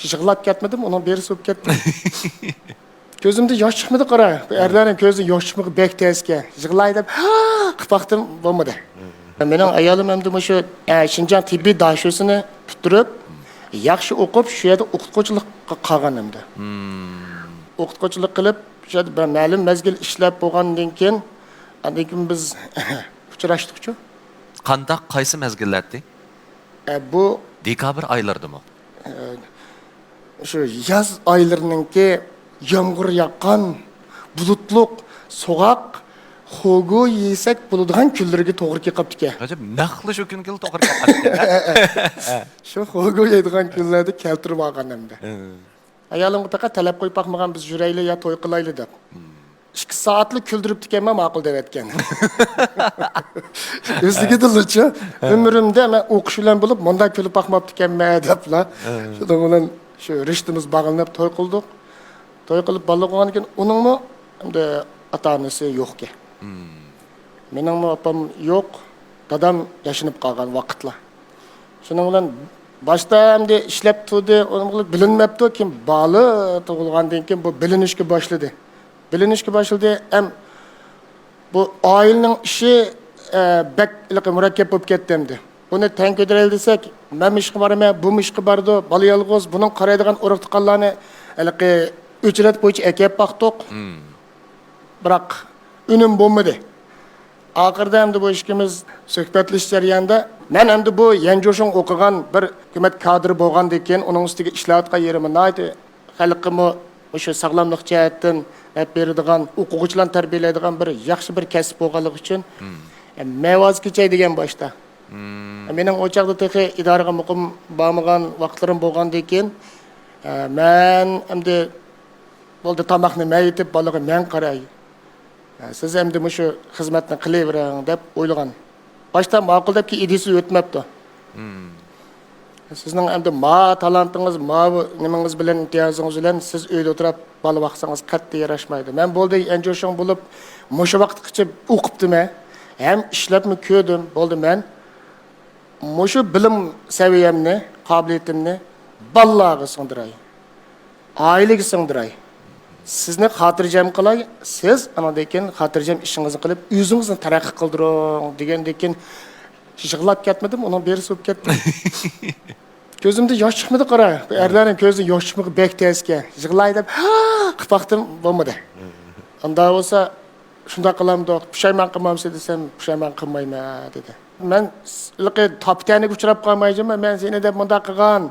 Yig'lab ketmadim, uning berisi bo'lib ketdi. Ko'zimda yosh chiqmadi qara. Erlarning ko'zida yosh chiqmadi bek tezga. Yig'lay deb, qilib baxtim bo'lmadi. Mening ayolim ham shu Shinjon tibbiy dashusini bitirib, yaxshi o'qib, shu yerda o'qituvchilik qilgan endi. O'qituvchilik qilib, shu yerda ma'lum mezgil ishlab bo'lgandan keyin, biz uchrashdik-ku. Qandaq qaysi mezgillardi? Bu dekabr oylaridami? Shu yaz oylariningki yomg'ir yoqqan, bulutliq, so'g'aq, xo'go yesak bo'ladigan kunlarga to'g'ri kelibdi. Ajab, naqli shu kunga to'g'ri kelibdi. Shu xo'go yeydigan kunlarda keltirib olgan endi. Ayolimga faqat talab qo'yib baxmagan biz yurayli yo to'y qilayli deb. 2 soatlik kuldiribdi ekanman ma'qul deb aytgan. O'ziga dilchi, umrimda men o'qish bilan bo'lib, bunday kulib baxmabdi ekanman debla. Shuning bilan shu rishtimiz bog'lanib to'y qildik. To'y qilib bola qo'ygan ekan, uningmi endi ota-onasi yo'q ekan. Meningmi opam yo'q, dadam yashinib qolgan vaqtlar. Shuning bilan boshda endi ishlab turdi, uning bilinmabdi kim bola tug'ilgandan keyin bu bilinishga boshladi. Bilinishga boshladi, ham bu oilaning ishi bak murakkab bo'lib ketdi endi. Buni tang ko'taraylik desak, men ishga boraman, bu ishga bordi, bola yolg'iz, buning qaraydigan urug' tuqqanlarni o'chirat bo'yicha akab baxtoq. Biroq unum bo'lmadi. Oxirida endi bu ishimiz suhbatlashish jarayonida men endi bu Yanjoshin o'qigan bir hukumat kadri bo'lgandan keyin uning ustiga ishlayotgan yerim naydi. Xalqimni o'sha sog'lomlik jihatdan beradigan, o'quvchilarni tarbiyalaydigan bir yaxshi bir kasb bo'lganligi uchun mevoz kechay degan boshda. Mening o'chaqda texi idoraga muqim bo'lmagan vaqtlarim bo'lgandan keyin men endi bo'ldi tomoqni men yetib bolaga men qaray. Siz endi shu xizmatni qilavering deb o'ylagan. Boshda ma'qul debki idisi o'tmabdi. Sizning endi talantingiz, nimangiz bilan imtiyozingiz bilan siz uyda o'tirib bola vaqsangiz qattiq yarashmaydi. Men bo'ldi Yanjoshin bo'lib, mushu vaqtgacha o'qibdim-a, ham ishlabmi ko'rdim. Bo'ldi men mushu bilim saviyamni, qobiliyatimni bolalarga singdiray. Oilaga singdiray. Sizni xotirjam qilay, siz anadan keyin xotirjam ishingizni qilib, o'zingizni taraqqiy qildiring degandan keyin yig'lab ketmadim, uning berisi bo'lib ketdi. Ko'zimda yosh chiqmadi qara. Erlarning ko'zida yosh chiqmadi bek tezga. Yig'lay deb, qilib baxtim bo'lmadi. Unda bo'lsa shunda qilamdi, pushaymon qilmamsiz desam, pushaymon qilmayman dedi. Men toptaniga uchrab qolmayman, men seni deb bunda qilgan,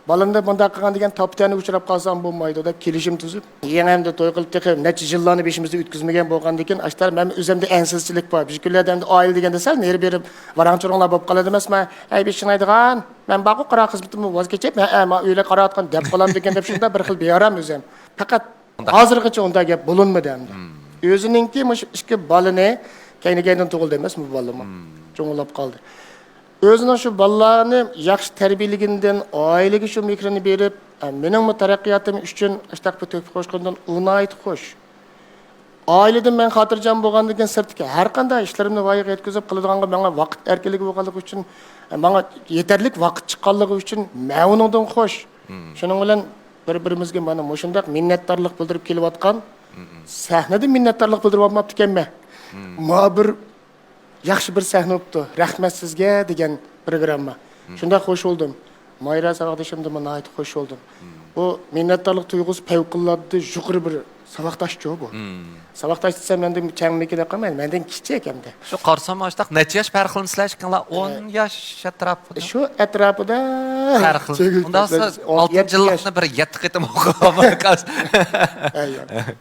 balamda bunda qilgan degan toptaniga uchrab qolsam bo'lmaydi deb kelishim tuzib, yana ham to'y qilib teqib, necha yillarni beshimizda o'tkazmagan bo'lgandan keyin ashtar men o'zimda ansizchilik bor. Bizlardan oila deganda sal neri berib varangchiroqlar bo'lib qoladi emasmi? Ay beshinaydigan, men baqu qaro xizmatimni voz kechib, men uylar qarayotgan deb qolam degan deb shunda bir xil beyaram o'zim. Faqat hozirgacha unda gap bo'linmadi endi. O'ziningki mush ikki bolani kaynigandan tug'ildi emasmi bu bolam? Cho'ng'ilib qoldi. O'zining shu bolalarni yaxshi tarbiyaligidan oilaga shu mikrini berib, mening taraqqiyotim uchun ashtaqbi to'kib qo'shgandan unayt xo'sh. Oiladan men xotirjam bo'lgandan keyin sirtga har qanday ishlarimni voyaga yetkazib qiladiganga menga vaqt erkinligi bo'lganligi uchun, menga yetarlik vaqt chiqqanligi uchun men uningdan xo'sh. Shuning bilan bir-birimizga mana shunday minnatdorlik bildirib kelayotgan, sahnada minnatdorlik bildirib olmabdi ekanman. Bir yaxshi bir sahna o'tdi. Rahmat sizga degan programma. Shunda xo'sh bo'ldim. Mayra savoqdashimda men aytib xo'sh bo'ldim. Bu minnatdorlik tuyg'usi favqulodda yuqori bir savoqdashchi bu. Savoqdash desam menda changlikida qolmaydi. Mendan kichik endi. Shu qarsam ashtaq necha yosh farq qilsizlar ekanlar? 10 yosh atrofida. Shu atrofida farq qildi. Unda 6 yillikni bir 7 qitim o'qigan.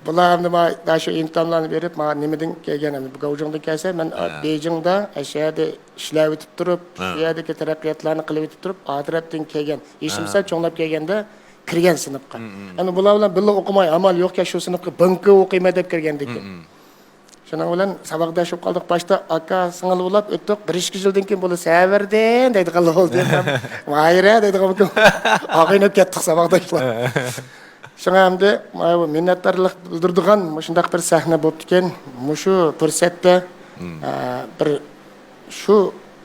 Bular nima shu imtihonlarni berib, men nimadan kelganim, bu Gaojongdan kelsa, men Beijingda ashada ishlab o'tib turib, shu yerdagi taraqqiyotlarni qilib o'tib turib, oxiratdan kelgan. Eshimsa cho'nglab kelganda kirgan sinfga. Endi bular bilan birga o'qimay amal yo'qka shu sinfga banka o'qiyman deb kirgandik. Shuning bilan saboqdashib qoldik. Boshda aka singil bo'lib o'tdik. 1-2 yildan keyin bo'la savardan deydi qilib oldi. Mayra deydi qilib. Og'inib ketdik saboqdashlar. Shunga hamda minnatdorlik bildirdigan shunday bir sahna bo'ldi ekan. Shu fursatda bir shu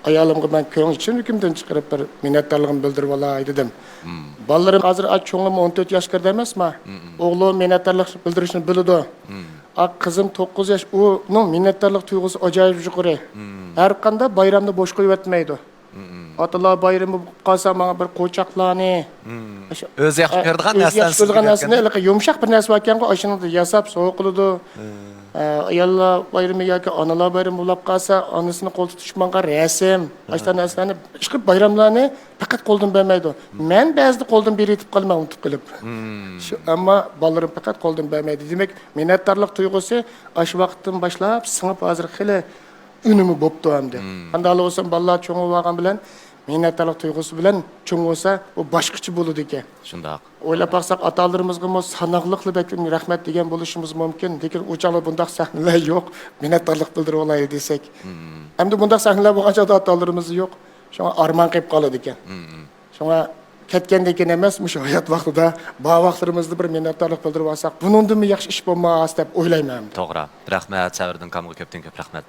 ayolimga men ko'ng için hükümden çıkarıp bir minnettarlığımı bildirip olay dedim. Ballarım hazır çoğum 14 yaş kirdi emasmi? Oğlum minnettarlık bildirishini biladi. Kızım 9 yaş, onun minnettarlık tuyg'usi ajoyib yuqori. Har qanday bayramda bo'sh qo'yib o'tmaydi. Atalar bayrami bo'lib qolsa menga bir qo'chaqlarni o'zi yaxshi ko'radigan narsani yaxshi ko'radigan narsani yumshoq bir narsa ekanku ashuni yasab sovg'a qiladi. Ayollar bayrami yoki onalar bayrami bo'lib qolsa onasini qo'l tutish menga rasm ashta narsalarni ishqib bayramlarni faqat qo'ldan bermaydi. Men ba'zida qo'ldan berib qolman unutib qilib. Ammo bolalarım faqat qo'ldan bermaydi. Demak, minnatdorlik tuyg'usi ash vaqtdan boshlab singib hozir xili unumi bo'pti hamda. Qanday bo'lsin bolalar cho'ng bo'lgan bilan minnatdorlik tuyg'usi bilan cho'ng bo'lsa, u boshqacha bo'ladi ekan. Shundoq. O'ylab baqsaq atalarimizga mo sanoqliqli bekim rahmat degan bo'lishimiz mumkin. Lekin o'chaqlar bundaq sahnalar yo'q. Minnatdorlik bildirib olaylik desak. Hamda bundaq sahnalar bo'lgan joyda atalarimiz yo'q. Shunga armon qilib qoladi ekan. Shunga ketgandan emas, o'sha hayot vaqtida, ba vaqtlarimizda bir minnatdorlik bildirib olsak, bundan yaxshi ish bo'lmas deb o'ylayman. To'g'ri. Rahmat, Savirdan Kamga ko'pdan ko'p rahmat.